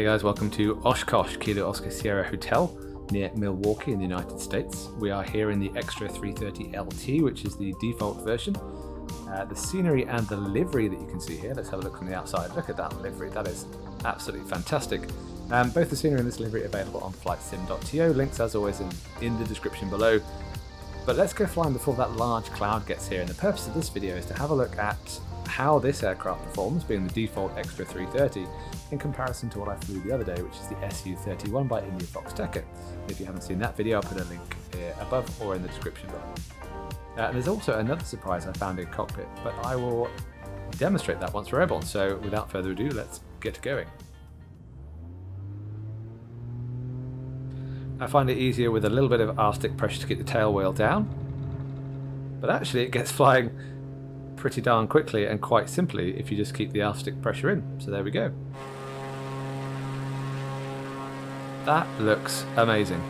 Hey guys, welcome to Oshkosh Kilo Oscar Sierra Hotel near Milwaukee in the United States. We are here in the Extra 330 LT, which is the default version. The scenery and the livery that you can see here, let's have a look from the outside. Look at that livery, that is absolutely fantastic. Both the scenery and this livery are available on flightsim.to, links as always in the description below. But let's go flying before that large cloud gets here, and the purpose of this video is to have a look at how this aircraft performs, being the default Extra 330, in comparison to what I flew the other day, which is the SU-31 by Indiafoxtecho. If you haven't seen that video, I'll put a link here above or in the description below. And there's also another surprise I found in cockpit, but I will demonstrate that once we're airborne. So without further ado, let's get going. I find it easier with a little bit of R-stick pressure to get the tail wheel down, but actually it gets flying pretty darn quickly and quite simply if you just keep the R-stick pressure in. So there we go. That looks amazing.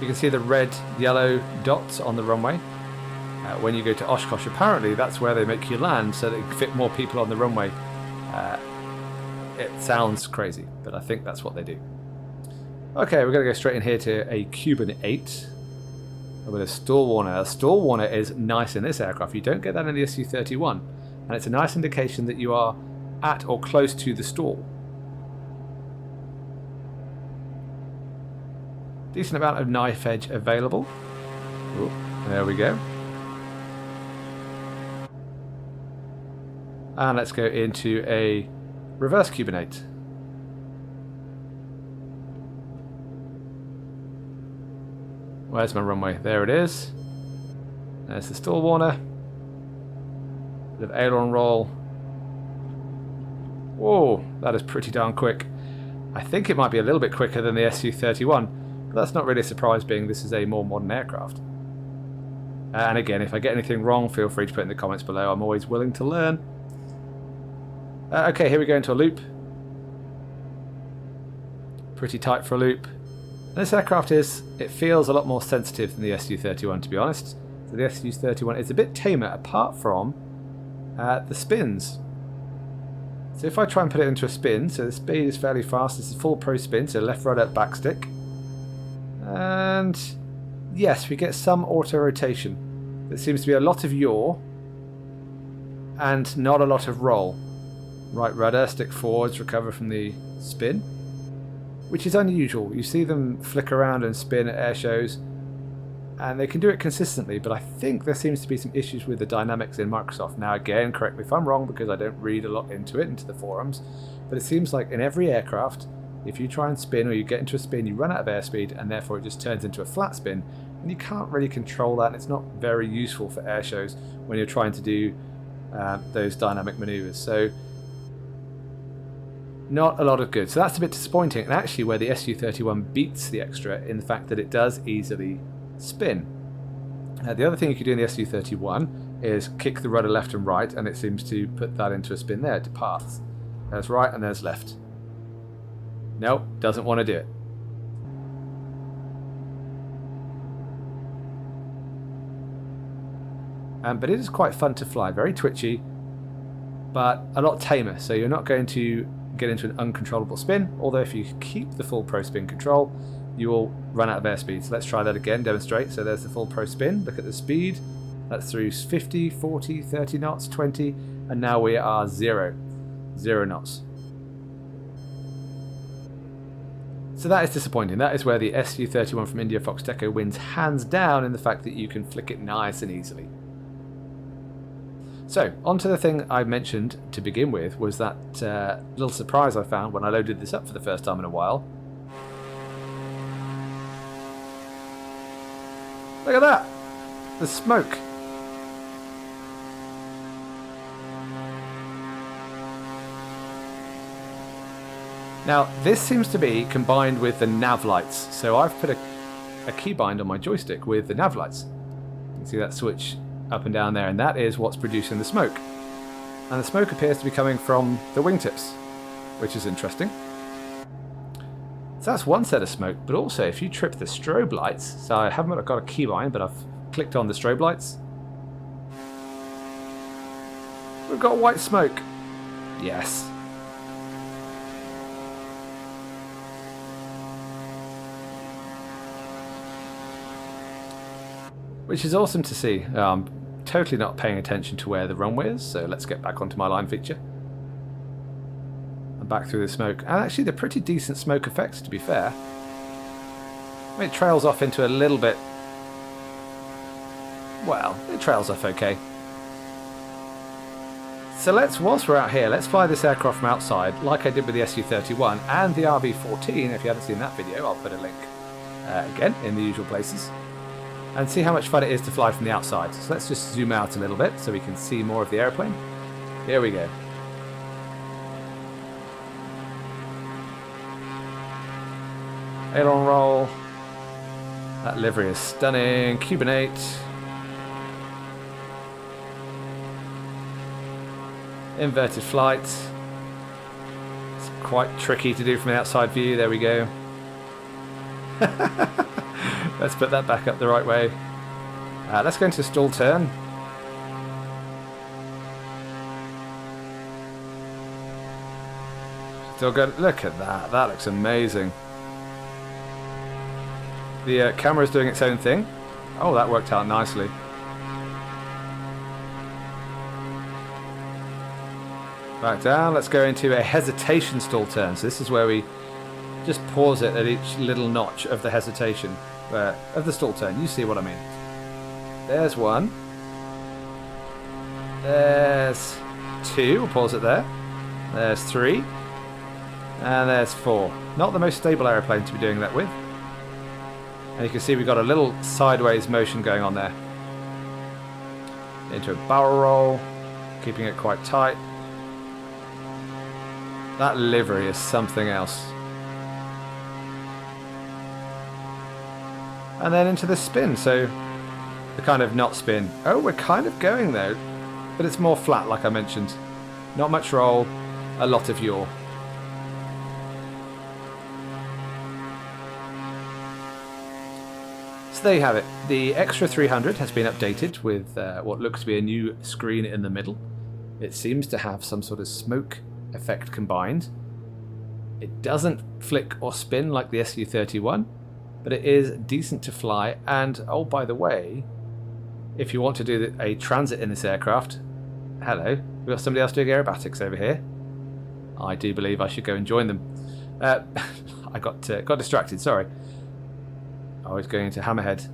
You can see the red, yellow dots on the runway. When you go to Oshkosh, apparently that's where they make you land so that it can fit more people on the runway. It sounds crazy, but I think that's what they do. Okay, we're going to go straight in here to a Cuban 8 with a stall warner. A stall warner is nice in this aircraft. You don't get that in the SU-31, and it's a nice indication that you are at or close to the stall. Decent amount of knife edge available. Ooh, there we go. And let's go into a reverse Cuban 8. Where's my runway? There it is. There's the stall warner. Bit of aileron roll. Whoa, that is pretty darn quick. I think it might be a little bit quicker than the SU-31, but that's not really a surprise, being this is a more modern aircraft. And again, if I get anything wrong, feel free to put in the comments below. I'm always willing to learn. Okay, here we go into a loop. Pretty tight for a loop. This aircraft it feels a lot more sensitive than the SU-31, to be honest. So the SU-31 is a bit tamer apart from the spins. So if I try and put it into a spin, so the speed is fairly fast, this is full pro spin, so left rudder back stick. And yes, we get some auto rotation. There seems to be a lot of yaw and not a lot of roll. Right rudder, stick forwards, recover from the spin, which is unusual. You see them flick around and spin at air shows, and they can do it consistently, but I think there seems to be some issues with the dynamics in Microsoft. Now again, correct me if I'm wrong, because I don't read a lot into the forums, but it seems like in every aircraft, if you try and spin or you get into a spin, you run out of airspeed, and therefore it just turns into a flat spin, and you can't really control that, and it's not very useful for air shows when you're trying to do those dynamic maneuvers. So not a lot of good. So that's a bit disappointing, and actually where the SU-31 beats the Extra in the fact that it does easily spin. The other thing you could do in the SU-31 is kick the rudder left and right, and it seems to put that into a spin there. It departs. There's right and there's left. Nope, doesn't want to do it. But it is quite fun to fly, very twitchy, but a lot tamer, so you're not going to get into an uncontrollable spin, although if you keep the full pro spin control, you will run out of airspeed. So let's try that again, demonstrate. So there's the full pro spin, look at the speed, that's through 50, 40, 30 knots, 20, and now we are 0 knots. So that is disappointing. That is where the SU-31 from Indiafoxtecho wins hands down, in the fact that you can flick it nice and easily. So, on to the thing I mentioned to begin with, was that little surprise I found when I loaded this up for the first time in a while. Look at that! The smoke! Now, this seems to be combined with the nav lights. So I've put a keybind on my joystick with the nav lights. You can see that switch up and down there, and that is what's producing the smoke. And the smoke appears to be coming from the wingtips, which is interesting. So that's one set of smoke, but also if you trip the strobe lights, so I haven't got a keybind, but I've clicked on the strobe lights. We've got white smoke. Yes. which is awesome to see. I'm totally not paying attention to where the runway is, so let's get back onto my line feature. And back through the smoke. And actually, they're pretty decent smoke effects, to be fair. I mean, it trails off into a little bit... Well, it trails off okay. So whilst we're out here, let's fly this aircraft from outside, like I did with the SU-31 and the RV-14. If you haven't seen that video, I'll put a link again in the usual places. And see how much fun it is to fly from the outside. So let's just zoom out a little bit so we can see more of the airplane. Here we go. Aileron roll. That livery is stunning. Cubanate. Inverted flight. It's quite tricky to do from the outside view. There we go. Let's put that back up the right way. Let's go into stall turn. Still good. Look at that. That looks amazing. The camera's doing its own thing. Oh, that worked out nicely. Back down. Let's go into a hesitation stall turn. So this is where we just pause it at each little notch of the hesitation, of the stall turn. You see what I mean. There's one. There's two. We'll pause it there. There's three. And there's four. Not the most stable aeroplane to be doing that with. And you can see we've got a little sideways motion going on there. Into a barrel roll. Keeping it quite tight. That livery is something else. And then into the spin, so the kind of not spin. Oh, we're kind of going though, but it's more flat like I mentioned. Not much roll, a lot of yaw. So there you have it. The Extra 300 has been updated with what looks to be a new screen in the middle. It seems to have some sort of smoke effect combined. It doesn't flick or spin like the SU-31, but it is decent to fly. And oh, by the way, if you want to do a transit in this aircraft, hello, we've got somebody else doing aerobatics over here. I do believe I should go and join them. I got distracted, sorry. I was going into Hammerhead.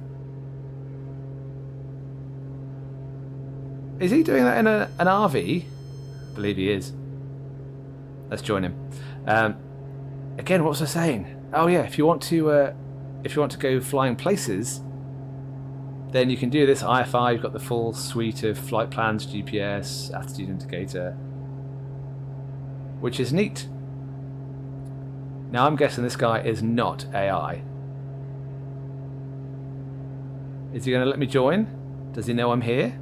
Is he doing that in an RV? I believe he is. Let's join him. Again, what was I saying? Oh yeah, if you want to go flying places, then you can do this. IFI, you've got the full suite of flight plans, GPS, attitude indicator, which is neat. Now I'm guessing this guy is not AI. Is he going to let me join? Does he know I'm here?